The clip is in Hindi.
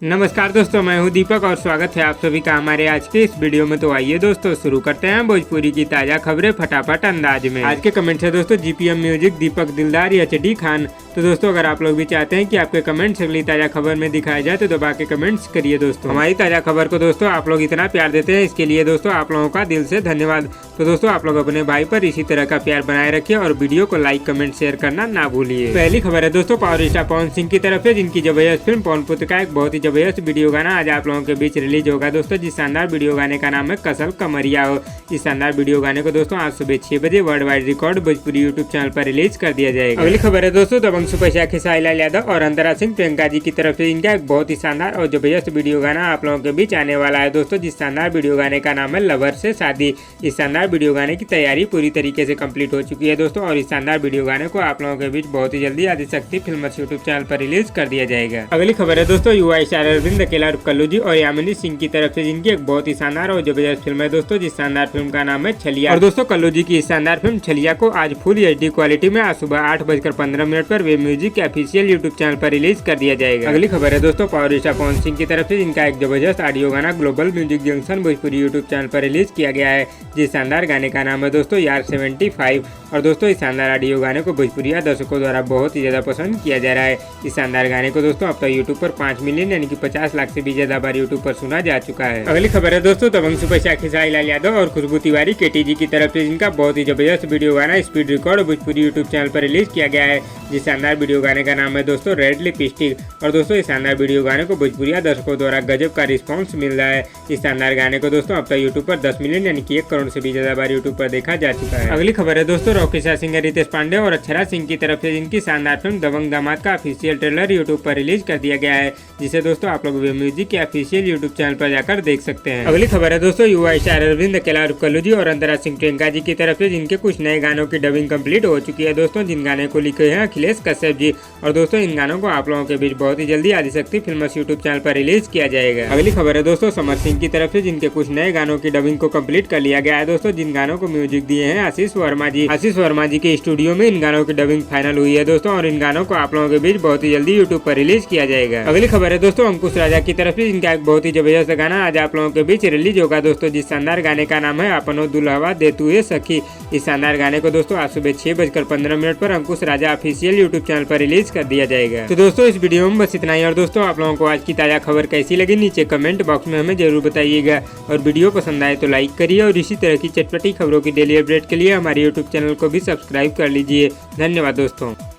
नमस्कार दोस्तों, मैं हूं दीपक और स्वागत है आप सभी का हमारे आज के इस वीडियो में। तो आइए दोस्तों शुरू करते हैं भोजपुरी की ताज़ा खबरें फटाफट अंदाज में। आज के कमेंट्स है दोस्तों जीपीएम म्यूजिक, दीपक दिलदार, एचडी खान। तो दोस्तों अगर आप लोग भी चाहते हैं कि आपके कमेंट्स अगली ताज़ा खबर में दिखाया जाए तो दबा के कमेंट्स करिए दोस्तों। हमारी ताज़ा खबर को दोस्तों आप लोग इतना प्यार देते हैं, इसके लिए दोस्तों आप लोगों का दिल से धन्यवाद। तो दोस्तों आप लोग अपने भाई पर इसी तरह का प्यार बनाए रखिए और वीडियो को लाइक कमेंट शेयर करना ना भूलिए। पहली खबर है दोस्तों पावर स्टार पवन सिंह की तरफ से, जिनकी जबरदस्त फिल्म पवन पुत्र का एक बहुत ही जबरदस्त वीडियो गाना आज आप लोगों के बीच रिलीज होगा दोस्तों। जिस शानदार वीडियो गाने का नाम है कसल कमरिया हो। इस शानदार वीडियो गाने को दोस्तों आज सुबह 6 बजे world wide record Bhojpuri YouTube channel पर रिलीज कर दिया जाएगा। अगली खबर है दोस्तों दबंग सुपरस्टार खेसारी लाल यादव और अंतरा सिंह प्रियंका जी की तरफ से इनका एक बहुत ही शानदार और जबरदस्त वीडियो गाना आप लोगों के बीच आने वाला है दोस्तों। जिस शानदार वीडियो गाने का नाम है लवर से शादी। इस शानदार वीडियो गाने की तैयारी पूरी तरीके से कंप्लीट हो चुकी है दोस्तों और इस शानदार वीडियो गाने को आप लोगों के बीच बहुत ही जल्दी आदिशक्ति फिल्म्स यूट्यूब चैनल पर रिलीज कर दिया जाएगा। अगली खबर है दोस्तों युवा स्टार अरविंद अकेला कल्लू जी और यामिनी सिंह की तरफ से, जिनकी एक बहुत ही शानदार और जबरदस्त फिल्म है दोस्तों। जिस शानदार फिल्म का नाम है छलिया। और दोस्तों कल्लू जी की इस शानदार फिल्म छलिया को आज फुल एचडी क्वालिटी में आज सुबह 8:15 पर वेब म्यूजिक के ऑफिशियल यूट्यूब चैनल पर रिलीज कर दिया जाएगा। अगली खबर है दोस्तों पावर स्टार पवन सिंह की तरफ से, जिनका एक जबरदस्त ऑडियो गाना global music junction Bhojpuri YouTube channel पर रिलीज किया गया है। जिस शानदार गाने का नाम है दोस्तों यार 75। और दोस्तों इस शानदार ऑडियो गाने को भोजपुरिया दर्शकों द्वारा बहुत ही ज्यादा पसंद किया जा रहा है। इस शानदार गाने को दोस्तों अब तक यूट्यूब पर 5 मिलियन यानी कि 50 लाख से भी ज्यादा बार यूट्यूब पर सुना जा चुका है। अगली खबर है दोस्तों दबंग सुपरस्टार खेसारी लाल यादव और खुशबू तिवारी केटी जी की तरफ से, जिनका बहुत ही जबरदस्त वीडियो गाना speed record Bhojpuri YouTube channel पर रिलीज किया गया है। जिस शानदार वीडियो गाने का नाम है दोस्तों रेड लिपस्टिक। और दोस्तों इस शानदार वीडियो गाने को भोजपुरिया दर्शकों द्वारा गजब का रिस्पॉन्स मिल रहा है। इस शानदार गाने को दोस्तों अब तक यूट्यूब पर 10 मिलियन यानी कि 1 करोड़ से भी ज्यादा बार यूट्यूब पर देखा जा चुका है। अगली खबर है दोस्तों रॉकेशा सिंह, रितेश पांडे और अक्षरा सिंह की तरफ से, जिनकी शानदार फिल्म दबंग दामाद का ऑफिशियल ट्रेलर यूट्यूब पर रिलीज कर दिया गया है, जिसे दोस्तों आप लोग वेब म्यूजिक के ऑफिशियल यूट्यूब चैनल पर जाकर देख सकते हैं। अगली खबर है दोस्तों युवा स्टार अरविंद अकेला कल्लू जी और अंतरा सिंह प्रियंका जी की तरफ से, जिनके कुछ नए गानों की डबिंग कंप्लीट हो चुकी है दोस्तों। जिन गाने को लिखे हैं अखिलेश कश्यप जी। और दोस्तों इन गानों को आप लोगों के बीच बहुत ही जल्दी आदिशक्ति फिल्म्स यूट्यूब चैनल पर रिलीज किया जाएगा। अगली खबर है दोस्तों समर सिंह की तरफ से, जिनके कुछ नए गानों की डबिंग को कंप्लीट कर लिया गया है दोस्तों। जिन गानों को म्यूजिक दिए हैं आशीष वर्मा जी। आशीष वर्मा जी के स्टूडियो में इन गानों की डबिंग फाइनल हुई है दोस्तों और इन गानों को आप लोगों के बीच बहुत ही जल्दी यूट्यूब पर रिलीज किया जाएगा। अगली खबर है दोस्तों अंकुश राजा की तरफ से, जिनका एक बहुत ही जबरदस्त गाना आज आप लोगों के बीच रिलीज होगा दोस्तों। जिस शानदार गाने का नाम है अपनो दुल्हवा दे तू सखी। इस शानदार गाने को दोस्तों आज सुबह 6:15 पर अंकुश राजा ऑफिशियल यूट्यूब चैनल पर रिलीज कर दिया जाएगा। तो दोस्तों इस वीडियो में बस इतना ही। और दोस्तों आप लोगों को आज की ताज़ा खबर कैसी लगी नीचे कमेंट बॉक्स में हमें जरूर बताइएगा। और वीडियो पसंद आए तो लाइक करिए और इसी तरह की चटपटी खबरों की डेली अपडेट के लिए हमारे यूट्यूब चैनल को भी सब्सक्राइब कर लीजिए। धन्यवाद दोस्तों।